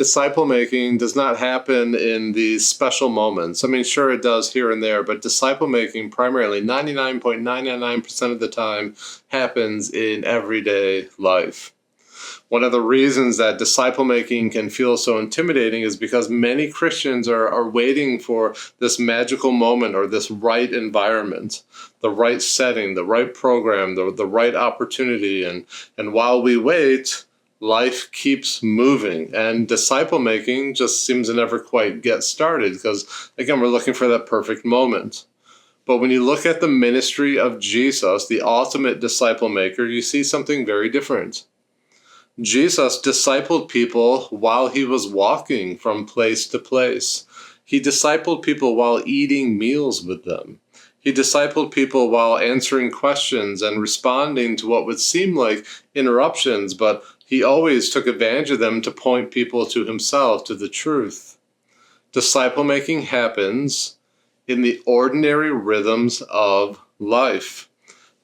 disciple making does not happen in these special moments. I mean, sure, it does here and there, but disciple making primarily 99.999% of the time happens in everyday life. One of the reasons that disciple making can feel so intimidating is because many Christians are waiting for this magical moment or this right environment, the right setting, the right program, the right opportunity. And while we wait, life keeps moving, and disciple making just seems to never quite get started because, again, we're looking for that perfect moment. But when you look at the ministry of Jesus, the ultimate disciple maker, you see something very different. Jesus discipled people while he was walking from place to place. He discipled people while eating meals with them. He discipled people while answering questions and responding to what would seem like interruptions, but he always took advantage of them to point people to himself, to the truth. Disciple making happens in the ordinary rhythms of life.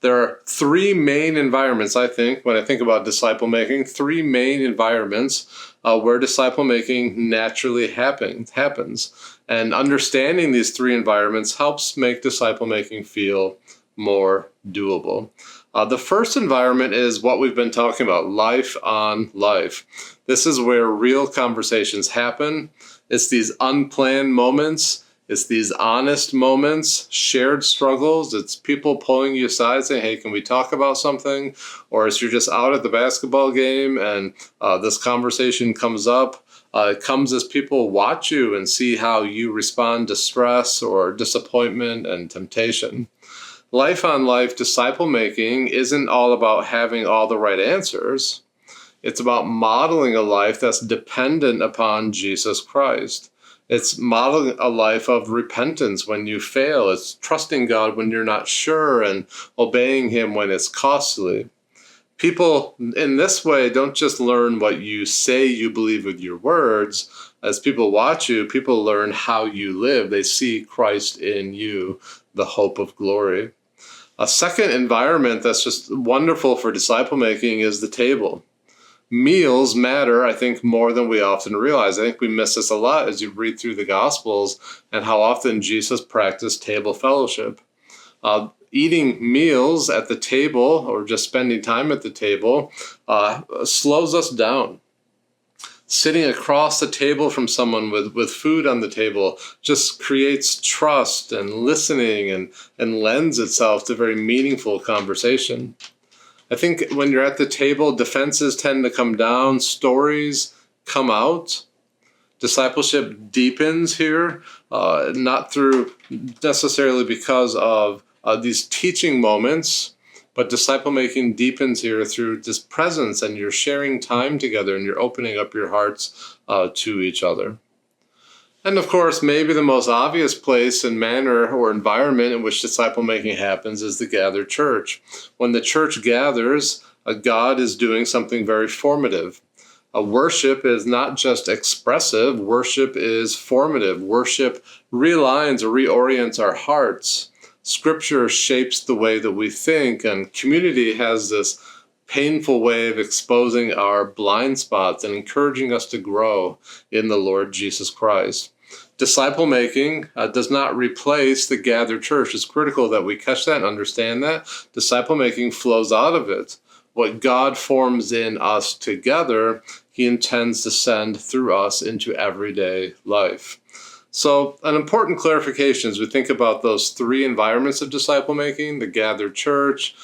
There are three main environments, I think, when I think about disciple making, three main environments where disciple making naturally happens. And understanding these three environments helps make disciple making feel more doable. The first environment is what we've been talking about, life on life. This is where real conversations happen. It's these unplanned moments. It's these honest moments, shared struggles. It's people pulling you aside saying, hey, can we talk about something? Or as you're just out at the basketball game and this conversation comes up, it comes as people watch you and see how you respond to stress or disappointment and temptation. Life on life disciple making isn't all about having all the right answers. It's about modeling a life that's dependent upon Jesus Christ. It's modeling a life of repentance when you fail. It's trusting God when you're not sure and obeying him when it's costly. People in this way don't just learn what you say you believe with your words. As people watch you, people learn how you live. They see Christ in you, the hope of glory. A second environment that's just wonderful for disciple making is the table. Meals matter, I think, more than we often realize. I think we miss this a lot as you read through the Gospels and how often Jesus practiced table fellowship. Eating meals at the table or just spending time at the table slows us down. Sitting across the table from someone with food on the table just creates trust and listening and lends itself to very meaningful conversation. I think when you're at the table, defenses tend to come down, stories come out. Discipleship deepens here, not through necessarily because of these teaching moments, but disciple making deepens here through this presence, and you're sharing time together and you're opening up your hearts to each other. And of course, maybe the most obvious place and manner or environment in which disciple making happens is the gathered church. When the church gathers, God is doing something very formative. Worship is not just expressive, worship is formative. Worship realigns or reorients our hearts. Scripture shapes the way that we think, and community has this painful way of exposing our blind spots and encouraging us to grow in the Lord Jesus Christ. Disciple making does not replace the gathered church. It's critical that we catch that and understand that. Disciple making flows out of it. What God forms in us together, he intends to send through us into everyday life. So an important clarification as we think about those three environments of disciple making, the gathered church,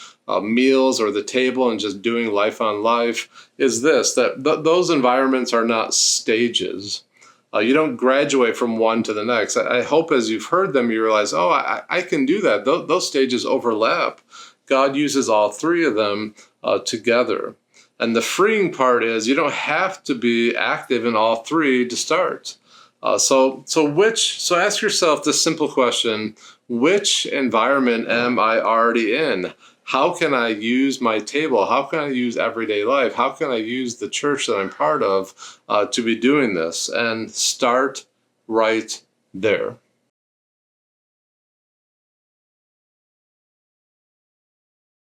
meals or the table, and just doing life on life, is this, that those environments are not stages. You don't graduate from one to the next. I hope as you've heard them, you realize, oh, I can do that. Those stages overlap. God uses all three of them together. And the freeing part is you don't have to be active in all three to start. So ask yourself this simple question: which environment am I already in? How can I use my table? How can I use everyday life? How can I use the church that I'm part of to be doing this? And start right there.